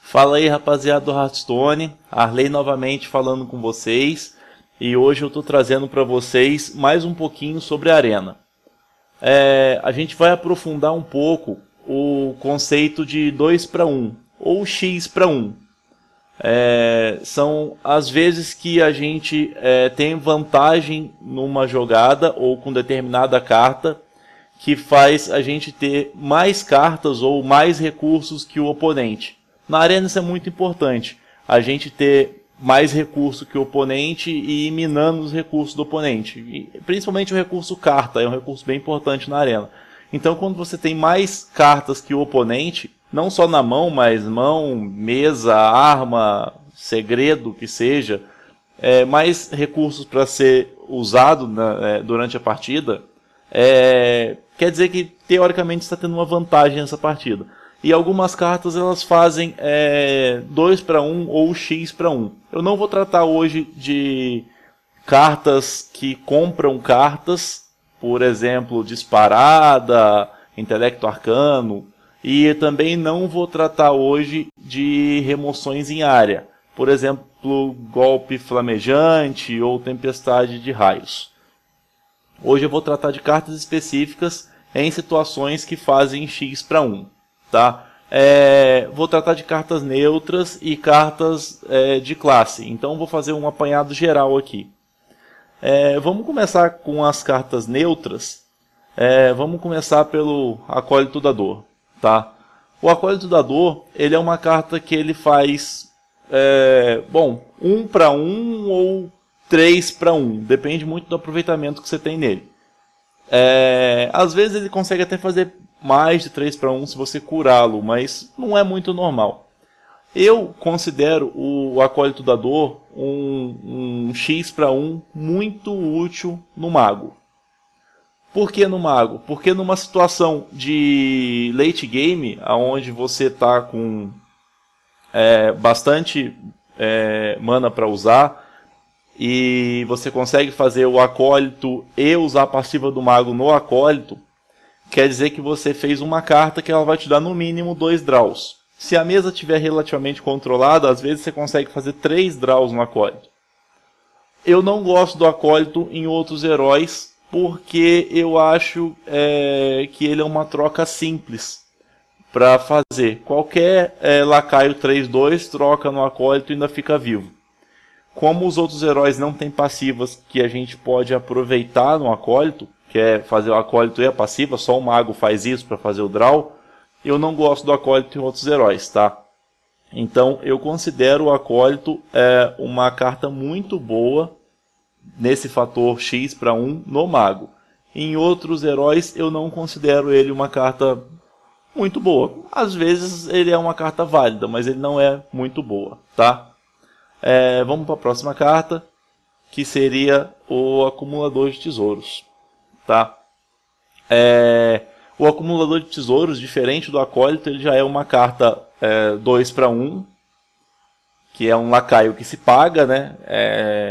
Fala aí, rapaziada do Hearthstone, Arley novamente falando com vocês, e hoje eu estou trazendo para vocês mais um pouquinho sobre a Arena. A gente vai aprofundar um pouco o conceito de 2 para 1, ou X para 1. São as vezes que a gente tem vantagem numa jogada ou com determinada carta, que faz a gente ter mais cartas ou mais recursos que o oponente. Na Arena isso é muito importante, a gente ter mais recurso que o oponente e ir minando os recursos do oponente. E, principalmente o recurso carta, é um recurso bem importante na Arena. Então quando você tem mais cartas que o oponente, não só na mão, mas mão, mesa, arma, segredo, que seja, mais recursos para ser usado durante a partida, quer dizer que teoricamente está tendo uma vantagem nessa partida. E algumas cartas elas fazem 2 para 1 ou X para 1. Eu não vou tratar hoje de cartas que compram cartas, por exemplo, Disparada, Intelecto Arcano, e também não vou tratar hoje de remoções em área, por exemplo, Golpe Flamejante ou Tempestade de Raios. Hoje eu vou tratar de cartas específicas em situações que fazem X para 1. Tá? Vou tratar de cartas neutras e cartas de classe. Então vou fazer um apanhado geral aqui. Vamos começar com as cartas neutras. Vamos começar pelo Acólito da Dor. Tá? O Acólito da Dor ele é uma carta que ele faz 1 para 1 ou 3 para 1. Depende muito do aproveitamento que você tem nele. Às vezes ele consegue até fazer mais de 3 para 1 se você curá-lo, mas não é muito normal. Eu considero o Acólito da Dor um X para 1 muito útil no mago. Por que no mago? Porque numa situação de late game, onde você está com bastante mana para usar, e você consegue fazer o Acólito e usar a passiva do mago no Acólito, quer dizer que você fez uma carta que ela vai te dar no mínimo 2 draws. Se a mesa estiver relativamente controlada, às vezes você consegue fazer 3 draws no Acólito. Eu não gosto do Acólito em outros heróis, porque eu acho que ele é uma troca simples para fazer. Qualquer lacaio 3/2 troca no Acólito e ainda fica vivo. Como os outros heróis não têm passivas que a gente pode aproveitar no Acólito, que é fazer o Acólito e a passiva, só o mago faz isso para fazer o draw, eu não gosto do Acólito em outros heróis, tá? Então eu considero o Acólito uma carta muito boa nesse fator X para 1 no mago. Em outros heróis eu não considero ele uma carta muito boa. Às vezes ele é uma carta válida, mas ele não é muito boa, tá? Vamos para a próxima carta, que seria o Acumulador de Tesouros. Tá? O Acumulador de Tesouros, diferente do Acólito, ele já é uma carta 2 para 1, que é um lacaio que se paga, né?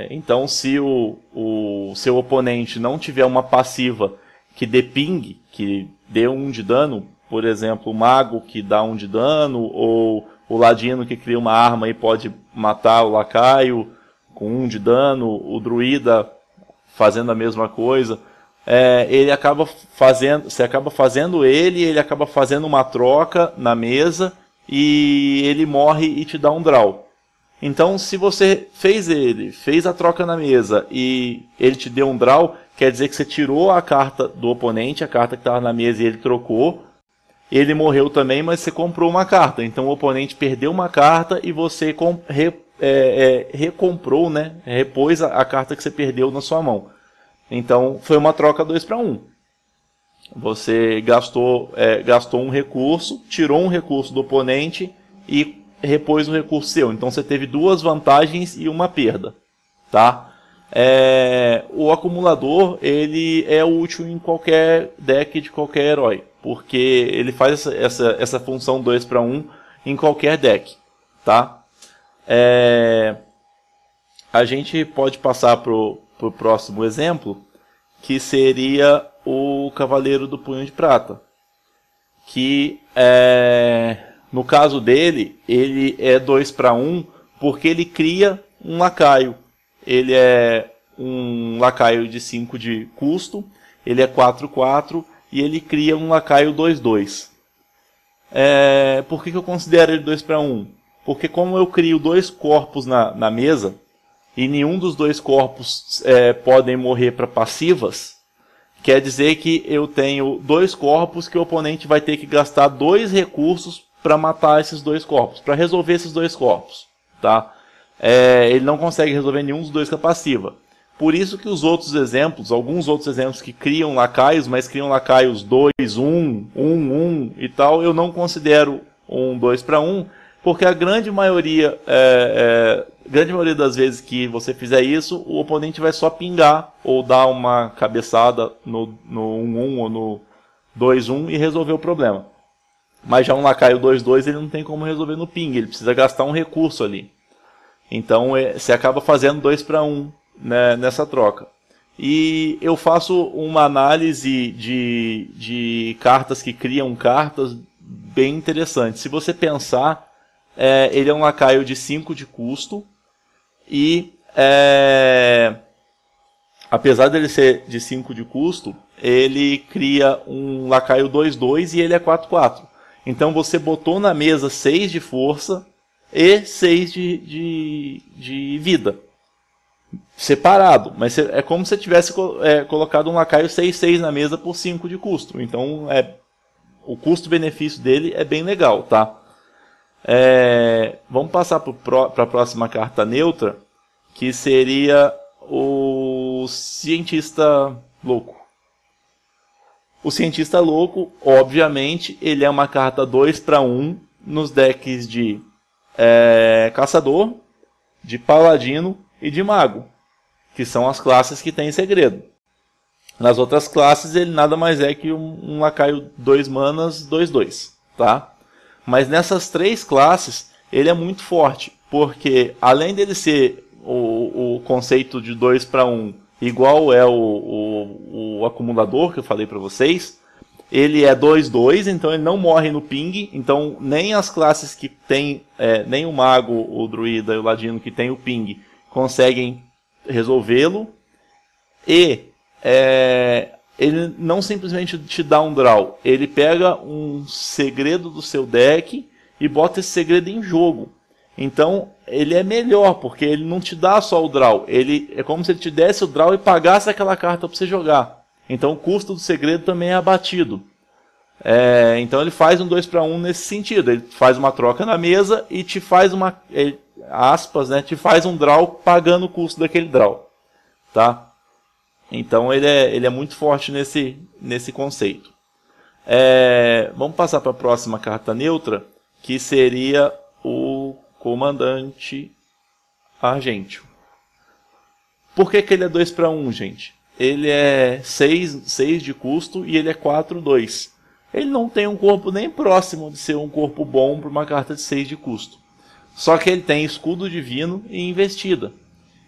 Então se o seu oponente não tiver uma passiva que dê ping, que dê 1 de dano, por exemplo, o Mago que dá 1 de dano, ou o Ladino que cria uma arma e pode matar o lacaio com 1 de dano, o Druida fazendo a mesma coisa, ele acaba fazendo, você acaba fazendo ele acaba fazendo uma troca na mesa e ele morre e te dá um draw. Então se você fez a troca na mesa e ele te deu um draw, quer dizer que você tirou a carta do oponente, a carta que estava na mesa e ele trocou. Ele morreu também, mas você comprou uma carta. Então o oponente perdeu uma carta e você recomprou, né? Repôs a carta que você perdeu na sua mão. Então foi uma troca 2 para 1. Você gastou um recurso, tirou um recurso do oponente e repôs um recurso seu. Então você teve 2 vantagens e uma perda. Tá? O acumulador ele é útil em qualquer deck de qualquer herói, porque ele faz essa função 2 para 1 em qualquer deck. Tá? A gente pode passar para o próximo exemplo, que seria o Cavaleiro do Punho de Prata, que No caso dele, ele é 2 para 1 porque ele cria um lacaio. Ele é um lacaio de 5 de custo, ele é 4/4 e ele cria um lacaio 2/2. Por que eu considero ele 2 para 1? Porque como eu crio 2 corpos na mesa, e nenhum dos 2 corpos podem morrer para passivas, quer dizer que eu tenho 2 corpos que o oponente vai ter que gastar 2 recursos para matar esses 2 corpos, para resolver esses 2 corpos. Tá? Ele não consegue resolver nenhum dos 2 com a passiva. Por isso que os outros exemplos, alguns outros exemplos que criam lacaios, mas criam lacaios 2/1, 1/1 e tal, eu não considero um 2 para 1, porque a grande maioria das vezes que você fizer isso, o oponente vai só pingar ou dar uma cabeçada no 1/1 ou no 2/1 e resolver o problema. Mas já um lacaio 2/2 ele não tem como resolver no ping, ele precisa gastar um recurso ali. Então você acaba fazendo 2 para 1, né, nessa troca. E eu faço uma análise de cartas que criam cartas bem interessante. Se você pensar, ele é um lacaio de 5 de custo e apesar dele ser de 5 de custo, ele cria um lacaio 2/2 e ele é 4/4. Então você botou na mesa 6 de força e 6 de vida. Separado, mas é como se você tivesse colocado um lacaio 6/6 na mesa por 5 de custo. Então o custo-benefício dele é bem legal, tá? Vamos passar para a próxima carta neutra, que seria o Cientista Louco. O Cientista Louco, obviamente, ele é uma carta 2 para 1 nos decks de Caçador, de Paladino e de Mago, que são as classes que tem segredo. Nas outras classes ele nada mais é que um lacaio 2 manas 2/2, tá? Mas nessas 3 classes ele é muito forte, porque além dele ser o conceito de 2 para 1 igual é o acumulador que eu falei para vocês, ele é 2/2, então ele não morre no ping, então nem as classes que tem, nem o mago, o druida e o ladino que tem o ping conseguem resolvê-lo. E ele não simplesmente te dá um draw, ele pega um segredo do seu deck e bota esse segredo em jogo. Então ele é melhor, porque ele não te dá só o draw, ele é como se ele te desse o draw e pagasse aquela carta para você jogar. Então o custo do segredo também é abatido. Então ele faz um 2 para 1 nesse sentido, ele faz uma troca na mesa e te faz aspas, né, te faz um draw pagando o custo daquele draw. Tá? Então ele é muito forte nesse conceito. Vamos passar para a próxima carta neutra, que seria o Comandante Argêntio. Por que ele é 2 para 1, gente? Ele é 6 de custo e ele é 4/2. Ele não tem um corpo nem próximo de ser um corpo bom para uma carta de 6 de custo. Só que ele tem escudo divino e investida.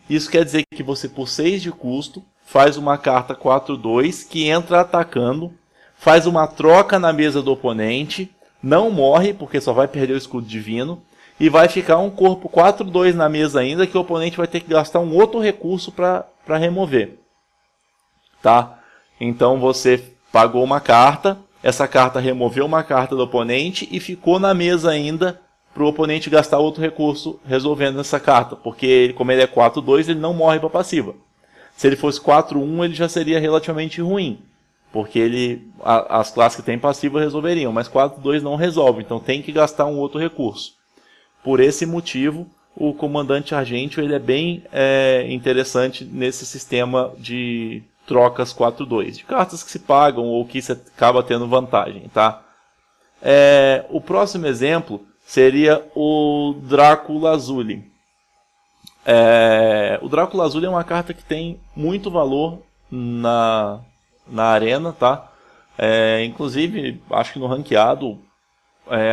Isso quer dizer que você, por 6 de custo, faz uma carta 4/2 que entra atacando, faz uma troca na mesa do oponente, não morre porque só vai perder o escudo divino, e vai ficar um corpo 4/2 na mesa ainda que o oponente vai ter que gastar um outro recurso para remover. Tá? Então você pagou uma carta, essa carta removeu uma carta do oponente e ficou na mesa ainda para o oponente gastar outro recurso resolvendo essa carta, porque como ele é 4/2 ele não morre para passiva. Se ele fosse 4/1 ele já seria relativamente ruim, porque as classes que tem passiva resolveriam, mas 4/2 não resolve, então tem que gastar um outro recurso. Por esse motivo, o Comandante Argêntio ele é bem interessante nesse sistema de trocas 4/2, de cartas que se pagam ou que você acaba tendo vantagem. Tá? O próximo exemplo seria o Drácula Azul. O Drácula Azul é uma carta que tem muito valor na arena, tá? Inclusive, acho que no ranqueado,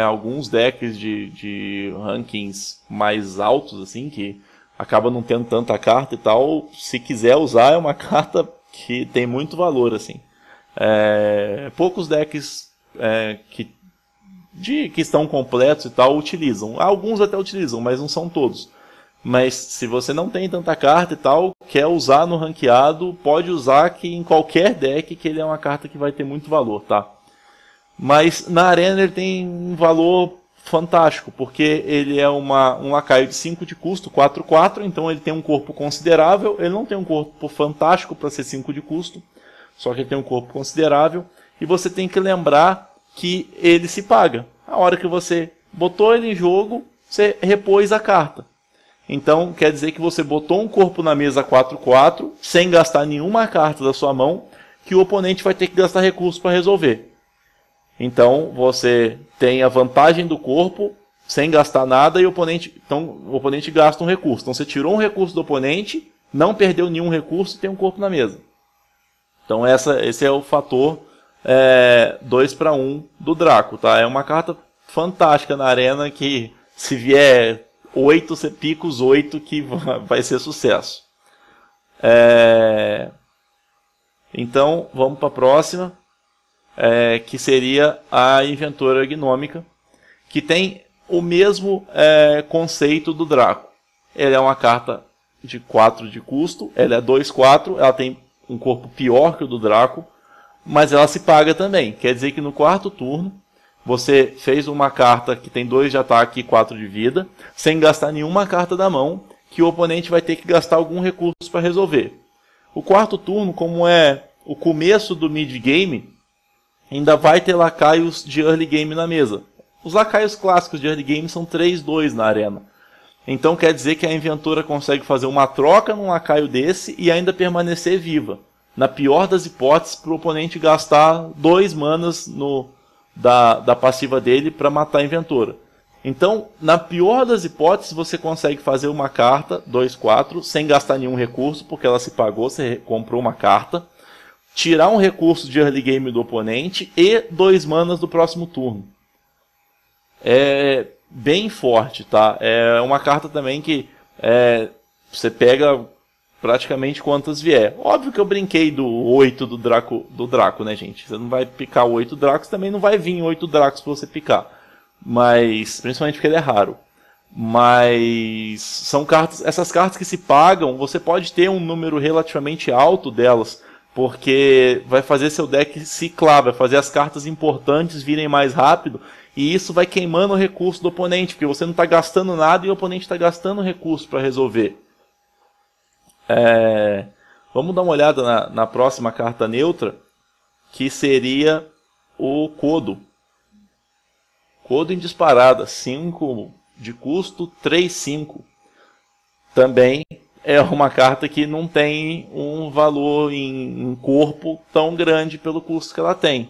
alguns decks de rankings mais altos, assim, que acaba não tendo tanta carta e tal, se quiser usar, é uma carta que tem muito valor, assim. Poucos decks que que estão completos e tal utilizam. Alguns até utilizam, mas não são todos. Mas se você não tem tanta carta e tal, quer usar no ranqueado, pode usar que em qualquer deck que ele é uma carta que vai ter muito valor, tá? Mas na Arena ele tem um valor fantástico, porque ele é um lacaio de 5 de custo, 4/4, então ele tem um corpo considerável, ele não tem um corpo fantástico para ser 5 de custo, só que ele tem um corpo considerável, e você tem que lembrar que ele se paga. A hora que você botou ele em jogo, você repôs a carta. Então quer dizer que você botou um corpo na mesa 4/4, sem gastar nenhuma carta da sua mão, que o oponente vai ter que gastar recursos para resolver. Então você tem a vantagem do corpo sem gastar nada e o oponente gasta um recurso. Então você tirou um recurso do oponente, não perdeu nenhum recurso e tem um corpo na mesa. Então esse é o fator 2/1 do Draco. Tá? É uma carta fantástica na Arena que se vier 8, você pica os 8 que vai ser sucesso. Então vamos para a próxima. Que seria a Inventora Gnômica, que tem o mesmo conceito do Draco. Ela é uma carta de 4 de custo, ela é 2/4, ela tem um corpo pior que o do Draco, mas ela se paga também. Quer dizer que no quarto turno, você fez uma carta que tem 2 de ataque e 4 de vida, sem gastar nenhuma carta da mão, que o oponente vai ter que gastar algum recurso para resolver. O quarto turno, como é o começo do mid-game, ainda vai ter lacaios de early game na mesa. Os lacaios clássicos de early game são 3/2 na Arena. Então quer dizer que a Inventora consegue fazer uma troca num lacaio desse e ainda permanecer viva. Na pior das hipóteses, para o oponente gastar 2 manas da passiva dele para matar a Inventora. Então, na pior das hipóteses, você consegue fazer uma carta 2/4 sem gastar nenhum recurso, porque ela se pagou, você comprou uma carta. Tirar um recurso de early game do oponente e 2 manas do próximo turno. É bem forte, tá? É uma carta também que você pega praticamente quantas vier. Óbvio que eu brinquei do 8 do Draco, né, gente? Você não vai picar 8 Dracos, também não vai vir 8 Dracos pra você picar. Mas, principalmente porque ele é raro. Mas são cartas, essas cartas que se pagam, você pode ter um número relativamente alto delas, porque vai fazer seu deck ciclar, vai fazer as cartas importantes virem mais rápido, e isso vai queimando o recurso do oponente, porque você não está gastando nada e o oponente está gastando recurso para resolver. Vamos dar uma olhada na próxima carta neutra, que seria o Kodo. Kodo em disparada, 5 de custo, 3/5. Também é uma carta que não tem um valor em corpo tão grande pelo custo que ela tem.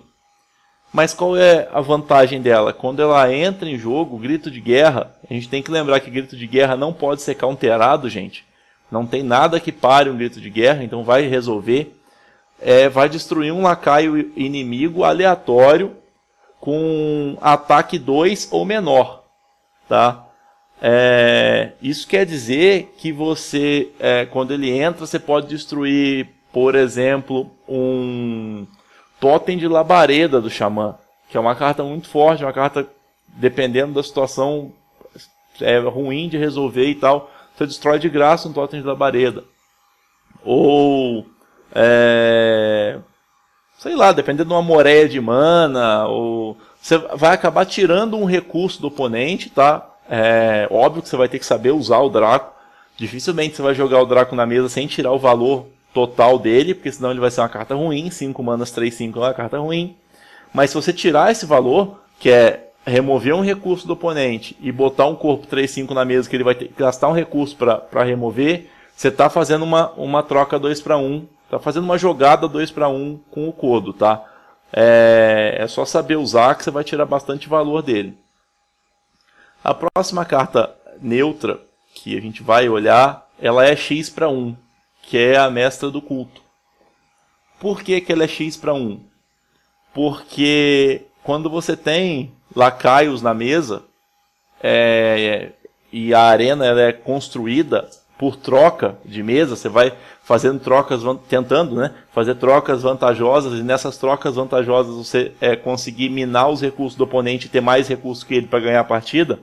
Mas qual é a vantagem dela? Quando ela entra em jogo, grito de guerra, a gente tem que lembrar que grito de guerra não pode ser counterado, gente. Não tem nada que pare um grito de guerra, então vai resolver. Vai destruir um lacaio inimigo aleatório com ataque 2 ou menor. Tá? Isso quer dizer que você, quando ele entra, você pode destruir, por exemplo, um Totem de Labareda do Xamã, que é uma carta muito forte, uma carta, dependendo da situação, ruim de resolver e tal, você destrói de graça um Totem de Labareda. Ou, sei lá, dependendo de uma moreia de mana, ou você vai acabar tirando um recurso do oponente, tá? Óbvio que você vai ter que saber usar o Draco. Dificilmente você vai jogar o Draco na mesa sem tirar o valor total dele, porque senão ele vai ser uma carta ruim. 5 manas, 3/5 é uma carta ruim. Mas se você tirar esse valor, que é remover um recurso do oponente e botar um corpo 3/5 na mesa, que ele vai ter que gastar um recurso para remover, você está fazendo uma troca 2/1. Está fazendo uma jogada 2/1 com o Kodo, tá? É só saber usar que você vai tirar bastante valor dele. A próxima carta neutra que a gente vai olhar, ela é X/1, que é a Mestra do Culto. Por que ela é X/1? Porque quando você tem lacaios na mesa, e a arena ela é construída por troca de mesa, você vai fazendo trocas, tentando, né, fazer trocas vantajosas, e nessas trocas vantajosas você conseguir minar os recursos do oponente e ter mais recursos que ele para ganhar a partida.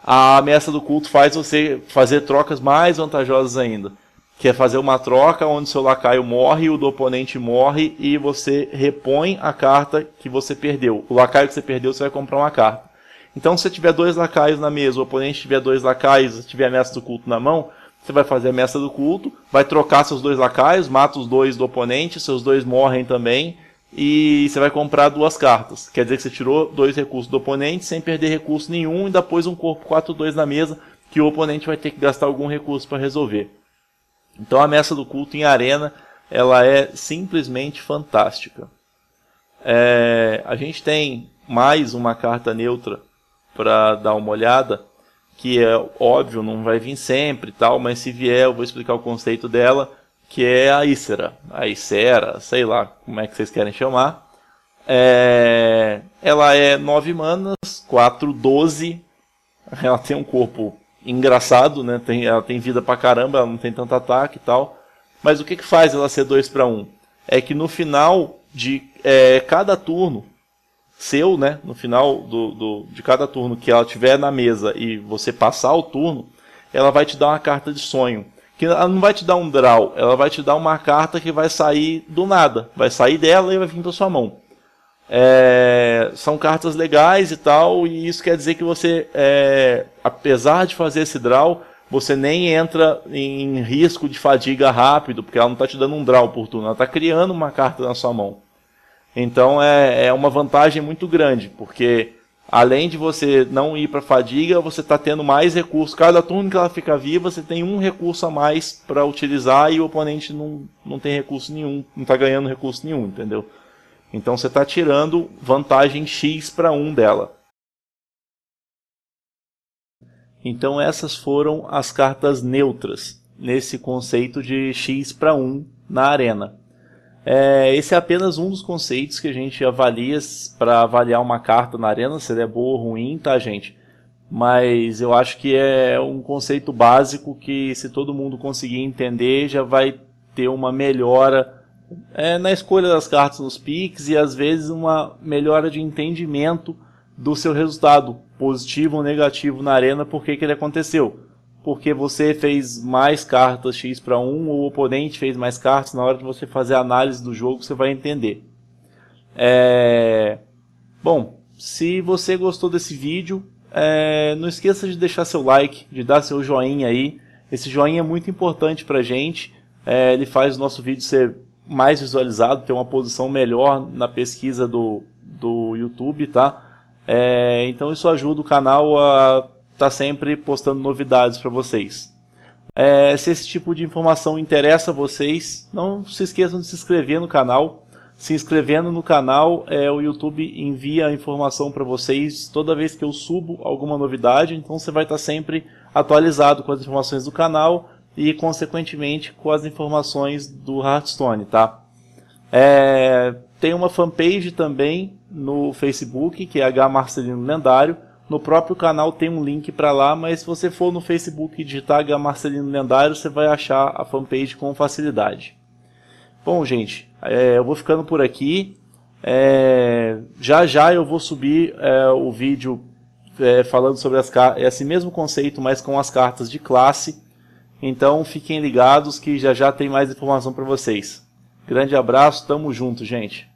A ameaça do culto faz você fazer trocas mais vantajosas ainda, que é fazer uma troca onde seu lacaio morre, o do oponente morre, e você repõe a carta que você perdeu. O lacaio que você perdeu, você vai comprar uma carta. Então, se você tiver 2 lacaios na mesa, o oponente tiver 2 lacaios, se tiver a ameaça do culto na mão, você vai fazer a ameaça do culto, vai trocar seus 2 lacaios, mata os 2 do oponente, seus 2 morrem também, e você vai comprar 2 cartas. Quer dizer que você tirou 2 recursos do oponente sem perder recurso nenhum, e ainda pôs um corpo 4/2 na mesa, que o oponente vai ter que gastar algum recurso para resolver. Então a ameaça do culto em arena, ela é simplesmente fantástica. A gente tem mais uma carta neutra para dar uma olhada, que é óbvio, não vai vir sempre, tal, mas se vier eu vou explicar o conceito dela, que é a Ysera, sei lá como é que vocês querem chamar. Ela é 9 manas, 4/12, ela tem um corpo engraçado, né? Ela tem vida pra caramba, ela não tem tanto ataque e tal, mas o que faz ela ser 2/1? É que no final de cada turno seu, né, no final de cada turno que ela tiver na mesa e você passar o turno, ela vai te dar uma carta de sonho. Que ela não vai te dar um draw, ela vai te dar uma carta que vai sair do nada. Vai sair dela e vai vir para sua mão. São cartas legais e tal, e isso quer dizer que você, apesar de fazer esse draw, você nem entra em risco de fadiga rápido, porque ela não está te dando um draw por turno, ela está criando uma carta na sua mão. Então é uma vantagem muito grande, porque além de você não ir para fadiga, você está tendo mais recursos. Cada turno que ela fica viva, você tem um recurso a mais para utilizar e o oponente não tem recurso nenhum, não está ganhando recurso nenhum, entendeu? Então você está tirando vantagem X/1 dela. Então essas foram as cartas neutras, nesse conceito de X/1 na arena. Esse é apenas um dos conceitos que a gente avalia para avaliar uma carta na arena, se ela é boa ou ruim, tá, gente? Mas eu acho que é um conceito básico que, se todo mundo conseguir entender, já vai ter uma melhora na escolha das cartas nos picks, e às vezes uma melhora de entendimento do seu resultado, positivo ou negativo na arena, por que ele aconteceu. Porque você fez mais cartas X/1, ou o oponente fez mais cartas. Na hora de você fazer a análise do jogo, você vai entender. Bom, se você gostou desse vídeo, não esqueça de deixar seu like, de dar seu joinha aí. Esse joinha é muito importante pra gente. Ele faz o nosso vídeo ser mais visualizado, ter uma posição melhor na pesquisa do YouTube, tá? Então isso ajuda o canal a estar sempre postando novidades para vocês. Se esse tipo de informação interessa a vocês, não se esqueçam de se inscrever no canal. Se inscrevendo no canal, o YouTube envia a informação para vocês toda vez que eu subo alguma novidade, então você vai estar sempre atualizado com as informações do canal e, consequentemente, com as informações do Hearthstone, tá? Tem uma fanpage também no Facebook, que é H Marcelino Lendário. No próprio canal tem um link para lá, mas se você for no Facebook e digitar H Marcelino Lendário, você vai achar a fanpage com facilidade. Bom, gente, eu vou ficando por aqui. Já eu vou subir o vídeo falando sobre esse mesmo conceito, mas com as cartas de classe. Então fiquem ligados que já tem mais informação para vocês. Grande abraço, tamo junto, gente.